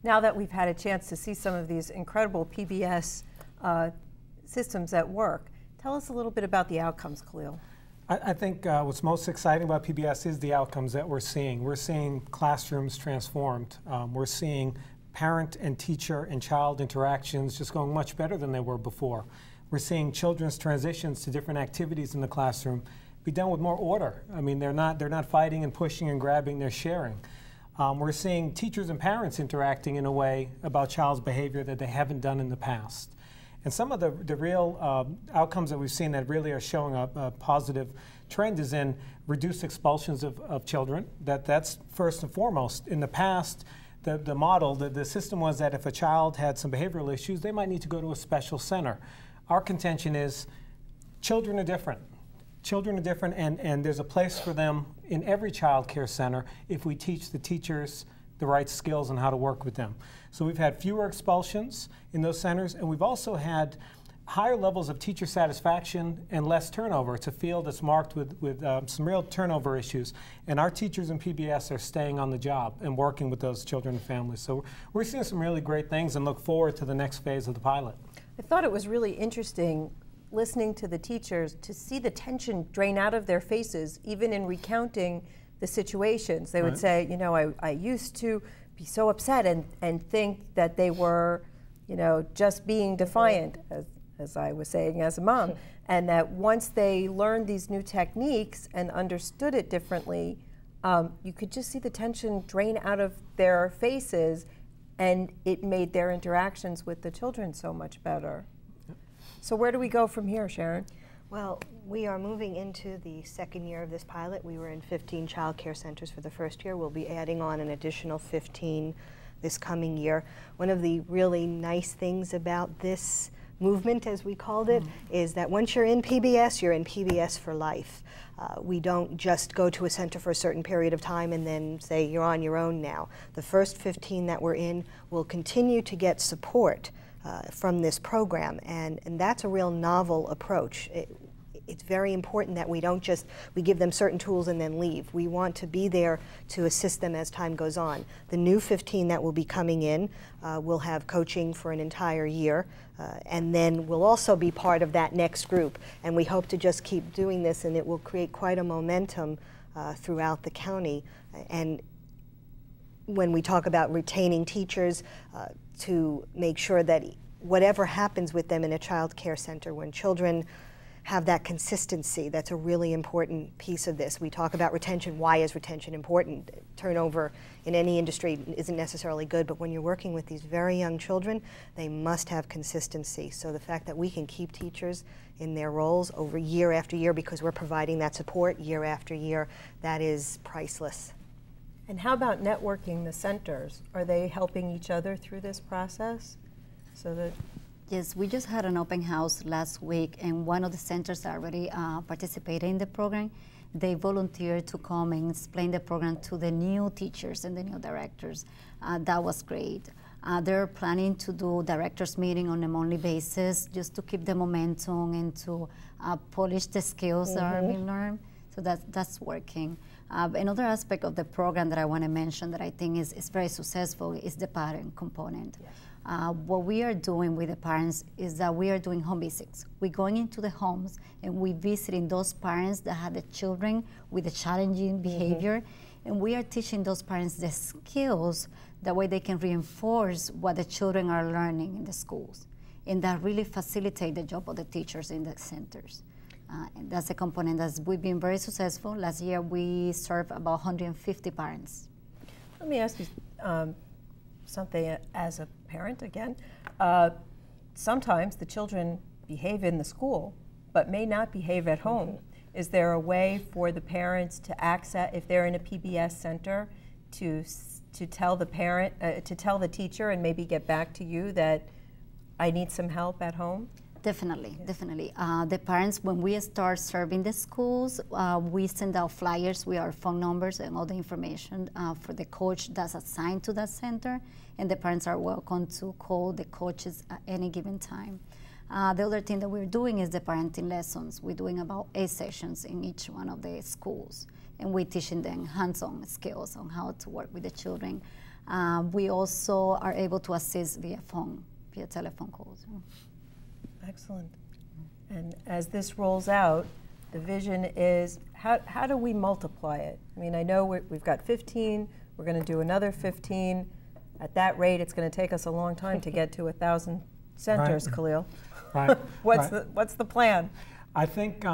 Now that we've had a chance to see some of these incredible PBS systems at work, tell us a little bit about the outcomes, Khalil. I think what's most exciting about PBS is the outcomes that we're seeing. We're seeing classrooms transformed. We're seeing parent and teacher and child interactions just going much better than they were before. We're seeing children's transitions to different activities in the classroom be done with more order. I mean, they're not fighting and pushing and grabbing, they're sharing. We're seeing teachers and parents interacting in a way about child's behavior that they haven't done in the past. And some of the real outcomes that we've seen that really are showing a positive trend is in reduced expulsions of children. That's first and foremost. In the past, the model, the system was that if a child had some behavioral issues, they might need to go to a special center. Our contention is children are different. Children are different, and there's a place for them in every child care center if we teach the teachers the right skills on how to work with them. So we've had fewer expulsions in those centers, and we've also had higher levels of teacher satisfaction and less turnover. It's a field that's marked with some real turnover issues, and our teachers in PBS are staying on the job and working with those children and families. So we're seeing some really great things and look forward to the next phase of the pilot. I thought it was really interesting listening to the teachers to see the tension drain out of their faces, even in recounting the situations. They would say, you know, I used to be so upset and think that they were, you know, just being defiant, as I was saying as a mom, and that once they learned these new techniques and understood it differently, you could just see the tension drain out of their faces, and it made their interactions with the children so much better. So where do we go from here, Sharon? Well, we are moving into the second year of this pilot. We were in 15 child care centers for the first year. We'll be adding on an additional 15 this coming year. One of the really nice things about this movement, as we called it, is that once you're in PBS for life. We don't just go to a center for a certain period of time and then say you're on your own now. The first 15 that we're in will continue to get support from this program, and that's a real novel approach. It's very important that we don't just, we give them certain tools and then leave. We want to be there to assist them as time goes on. The new 15 that will be coming in will have coaching for an entire year, and then we'll also be part of that next group. And we hope to just keep doing this, and it will create quite a momentum throughout the county. And when we talk about retaining teachers, to make sure that whatever happens with them in a child care center, when children have that consistency, that's a really important piece of this. We talk about retention. Why is retention important? Turnover in any industry isn't necessarily good, but when you're working with these very young children, they must have consistency. So the fact that we can keep teachers in their roles over year after year because we're providing that support year after year, that is priceless. And how about networking the centers? Are they helping each other through this process? So that Yes, we just had an open house last week, and one of the centers already participated in the program. They volunteered to come and explain the program to the new teachers and the new directors. That was great. They're planning to do directors meeting on a monthly basis just to keep the momentum and to polish the skills that are being learned. So that's working. Another aspect of the program that I want to mention that I think is very successful is the parent component. Yes. What we are doing with the parents is that we are doing home visits. We're going into the homes and we're visiting those parents that have the children with a challenging behavior, and we are teaching those parents the skills, that way they can reinforce what the children are learning in the schools, and that really facilitate the job of the teachers in the centers. And that's a component that we've been very successful. Last year we served about 150 parents. Let me ask you something as a parent again. Sometimes the children behave in the school but may not behave at home. Is there a way for the parents to access, if they're in a PBS center, to tell the parent, to tell the teacher and maybe get back to you that I need some help at home? Definitely, definitely. The parents, when we start serving the schools, we send out flyers with our phone numbers and all the information for the coach that's assigned to that center, and the parents are welcome to call the coaches at any given time. The other thing that we're doing is the parenting lessons. We're doing about 8 sessions in each one of the schools, and we're teaching them hands-on skills on how to work with the children. We also are able to assist via phone, via telephone calls. Excellent. And as this rolls out, the vision is how do we multiply it? I mean, I know we've got 15, we're going to do another 15. At that rate, it's going to take us a long time to get to 1,000 centers, right. Khalil. Right. What's the plan? I think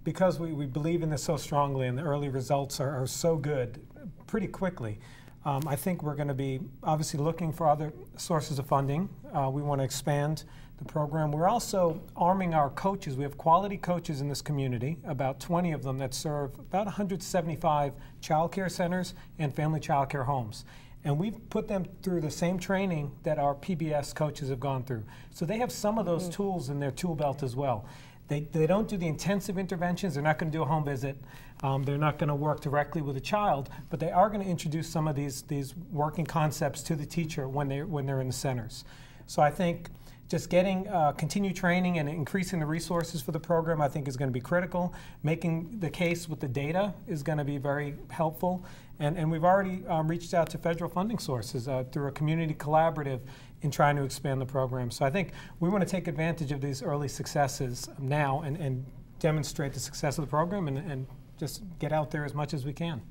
because we believe in this so strongly and the early results are so good pretty quickly, I think we're going to be obviously looking for other sources of funding. We want to expand the program. We're also arming our coaches. We have quality coaches in this community, about 20 of them that serve about 175 child care centers and family child care homes. And we've put them through the same training that our PBS coaches have gone through. So they have some of those tools in their tool belt as well. They don't do the intensive interventions. They're not going to do a home visit. They're not going to work directly with a child, but they are going to introduce some of these working concepts to the teacher when they're in the centers. So I think just getting continued training and increasing the resources for the program, I think, is going to be critical. Making the case with the data is going to be very helpful. And we've already reached out to federal funding sources through a community collaborative in trying to expand the program. So I think we want to take advantage of these early successes now and demonstrate the success of the program and just get out there as much as we can.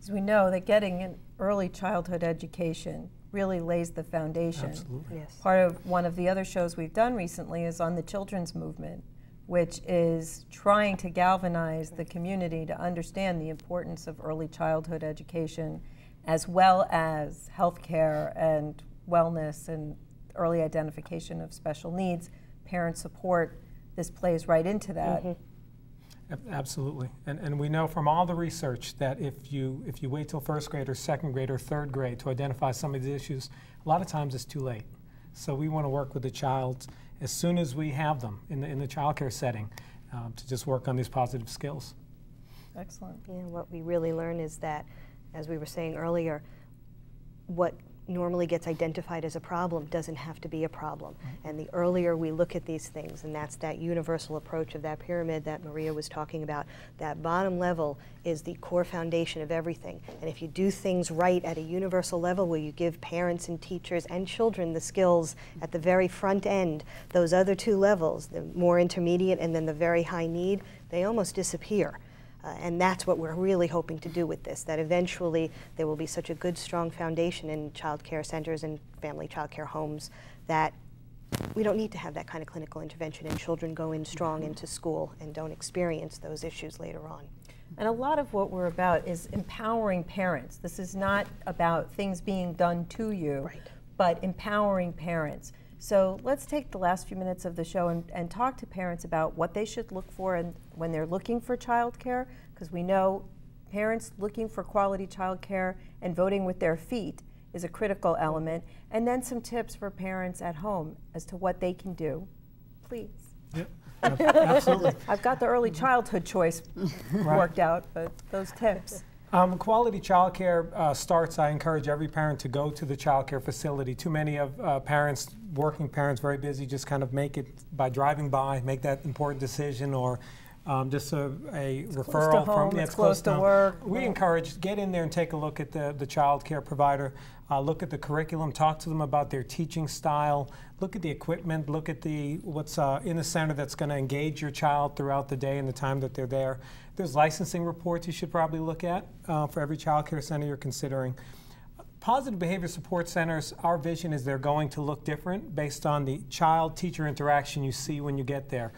As we know that getting an early childhood education really lays the foundation. Absolutely. Yes. One of the other shows we've done recently is on the children's movement, which is trying to galvanize the community to understand the importance of early childhood education, as well as health care and wellness and early identification of special needs, parent support. This plays right into that. Absolutely, and we know from all the research that if you wait till first grade or second grade or third grade to identify some of these issues, a lot of times it's too late. So we want to work with the child as soon as we have them in the child care setting to just work on these positive skills. Excellent. Yeah, what we really learn is that, as we were saying earlier, what normally gets identified as a problem doesn't have to be a problem. And the earlier we look at these things, and that's that universal approach of that pyramid that Maria was talking about, that bottom level is the core foundation of everything. And if you do things right at a universal level where you give parents and teachers and children the skills at the very front end, those other two levels, the more intermediate and then the very high need, they almost disappear. And that's what we're really hoping to do with this, that eventually there will be such a good, strong foundation in child care centers and family child care homes that we don't need to have that kind of clinical intervention and children go in strong into school and don't experience those issues later on. And a lot of what we're about is empowering parents. This is not about things being done to you, but empowering parents. So let's take the last few minutes of the show and talk to parents about what they should look for when they're looking for childcare, because we know parents looking for quality childcare and voting with their feet is a critical element, and then some tips for parents at home as to what they can do. Please. Yep. Absolutely. I've got the early childhood choice worked out, but those tips. Quality childcare starts, I encourage every parent to go to the childcare facility. Too many of parents, working parents, very busy, just kind of make it by driving by, make that important decision, or just a referral from it's close to work. We encourage, get in there and take a look at the child care provider, look at the curriculum, talk to them about their teaching style, look at the equipment, look at what's in the center that's going to engage your child throughout the day and the time that they're there. There's licensing reports you should probably look at for every child care center you're considering. Positive behavior support centers, our vision is they're going to look different based on the child-teacher interaction you see when you get there.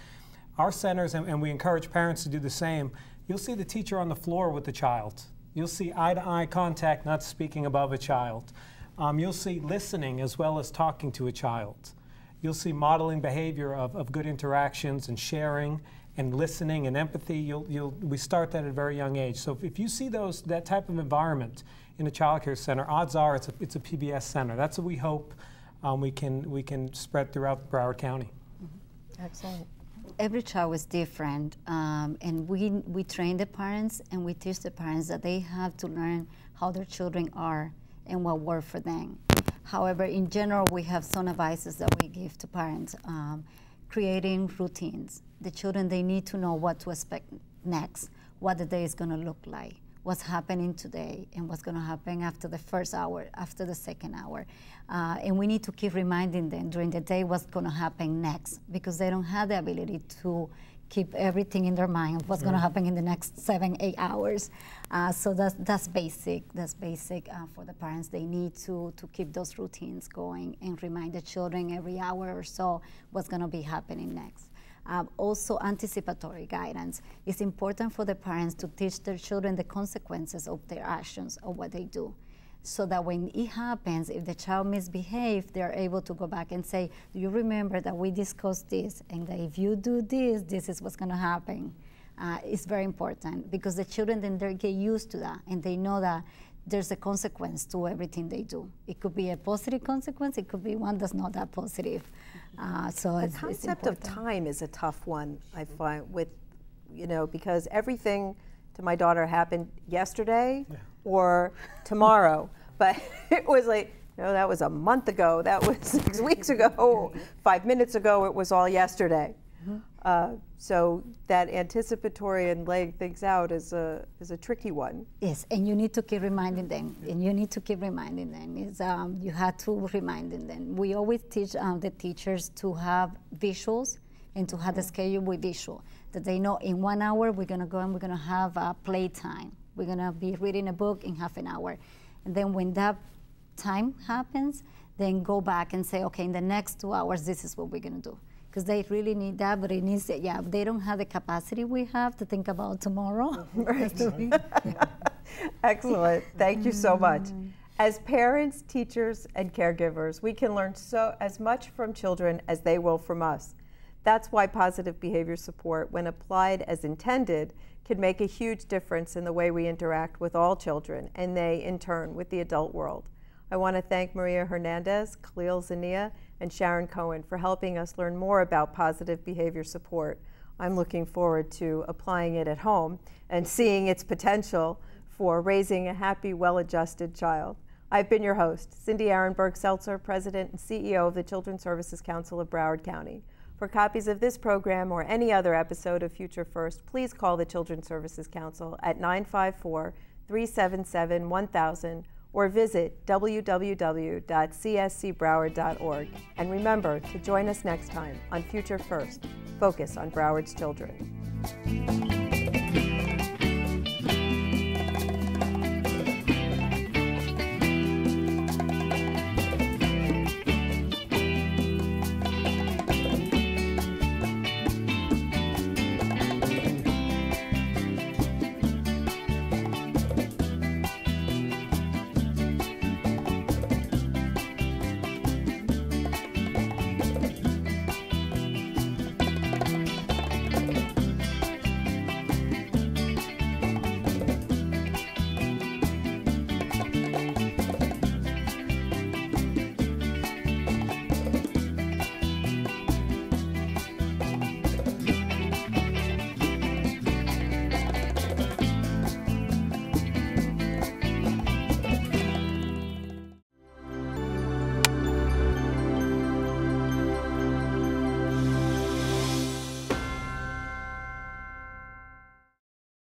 Our centers, and we encourage parents to do the same, you'll see the teacher on the floor with the child. You'll see eye-to-eye contact, not speaking above a child. You'll see listening as well as talking to a child. You'll see modeling behavior of good interactions and sharing and listening and empathy. We start that at a very young age. So if you see that type of environment in a child care center, odds are it's a PBS center. That's what we hope we can spread throughout Broward County. Excellent. Every child is different, and we train the parents and we teach the parents that they have to learn how their children are and what works for them. However, in general, we have some advices that we give to parents. Creating routines. The children, they need to know what to expect next, what the day is going to look like, what's happening today and what's going to happen after the first hour, after the second hour. And we need to keep reminding them during the day what's going to happen next, because they don't have the ability to keep everything in their mind of what's going to happen in the next 7-8 hours. So that's basic. That's basic for the parents. They need to keep those routines going and remind the children every hour or so what's going to be happening next. Also, anticipatory guidance. It's important for the parents to teach their children the consequences of their actions or what they do, so that when it happens, if the child misbehaves, they're able to go back and say, do you remember that we discussed this, and that if you do this, this is what's going to happen. It's very important, because the children then they get used to that, and they know that there's a consequence to everything they do. It could be a positive consequence, it could be one that's not that positive. So the it's concept of time is a tough one, I find, with, because everything to my daughter happened yesterday or tomorrow, but it was like, that was a month ago, that was 6 weeks ago, 5 minutes ago, it was all yesterday. So that anticipatory and laying things out is a tricky one. Yes, and you need to keep reminding them, you have to remind them. We always teach the teachers to have visuals and to have the schedule with visual, that they know in 1 hour we're going to go and we're going to have play time. We're going to be reading a book in half an hour. And then when that time happens, then go back and say, okay, in the next 2 hours, this is what we're going to do. Because they really need that, but it needs, they don't have the capacity we have to think about tomorrow. Right. Excellent. Thank you so much. As parents, teachers, and caregivers, we can learn as much from children as they will from us. That's why positive behavior support, when applied as intended, can make a huge difference in the way we interact with all children, and they, in turn, with the adult world. I want to thank Maria Hernandez, Khalil Zania, and Sharon Cohen for helping us learn more about positive behavior support. I'm looking forward to applying it at home and seeing its potential for raising a happy, well-adjusted child. I've been your host, Cindy Arenberg-Seltzer, President and CEO of the Children's Services Council of Broward County. For copies of this program or any other episode of Future First, please call the Children's Services Council at 954-377-1000 or visit www.cscbroward.org. And remember to join us next time on Future First, focus on Broward's children.